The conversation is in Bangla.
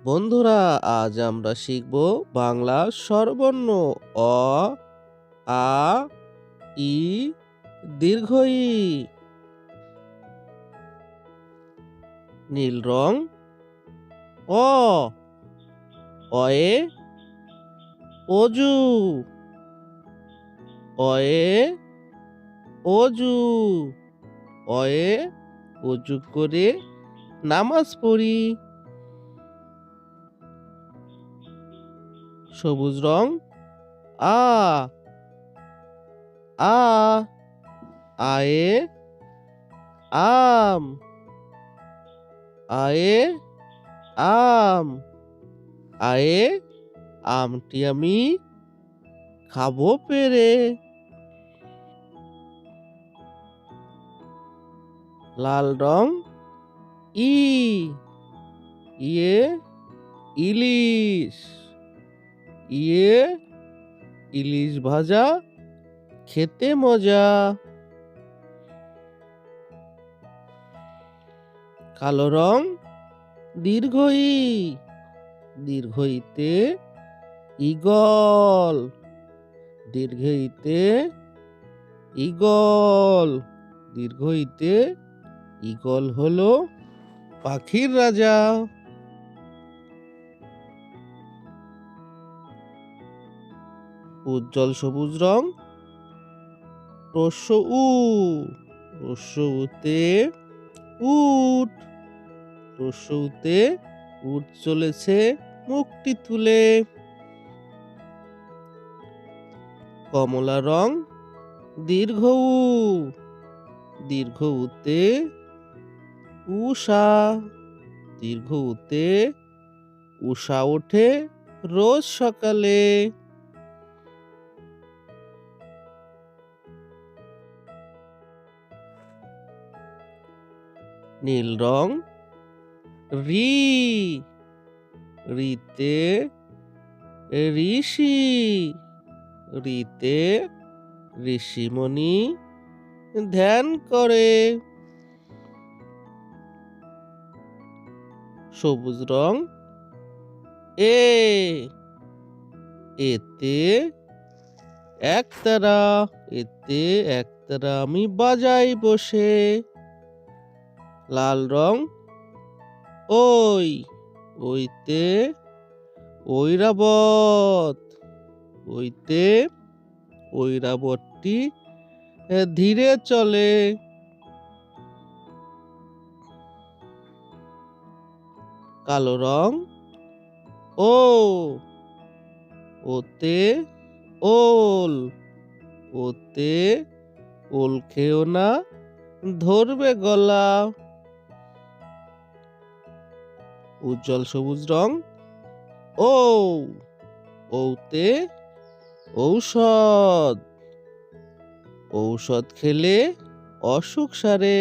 বন্ধুরা, আজ আমরা শিখব বাংলা স্বরবর্ণ অ, আ, ই, দীর্ঘ ই। নীল রং অ, অয়ে অজু, অয়ে অজু, অয়ে অজু করে নামাজ পড়ি। সবুজ রং আ, আ, আয়ে আম, আয়ে আম, আয়ে আমটি আমি খাবো পেরে। লাল রং ই, ইয়ে ইলিশ, ইয়ে ইলিশ ভাজা খেতে মজা। কালো রং দীর্ঘ ই, দীর্ঘ ইতে ঈগল, দীর্ঘ ইতে ঈগল, দীর্ঘ ইতে ঈগল হলো পাখির রাজা। উজ্জ্বল সবুজ রং রস্য উ, রস্য উতে উট, রস্য উতে উট চলেছে মুখটি তুলে। কমলা রং দীর্ঘ উ, দীর্ঘ উতে উষা, দীর্ঘ উতে উষা ওঠে রোজ সকালে। নীল রং রি, রিতে ঋষি, রিতে ঋষিমণি ধ্যান করে। সবুজ রং এ, এতে একতারা, এতে একতারা আমি বাজাই বসে। লাল রং ওই, ওইতে ঐরাবত, ওইতে ঐরাবতটি ধীরে চলে। কালো রং ও, ওতে ওল, ওতে ওল খেও না ধরবে গলা। উজ্জ্বল সবুজ রং ও, ওতে ঔষধ, ঔষধ খেলে অসুখ সারে।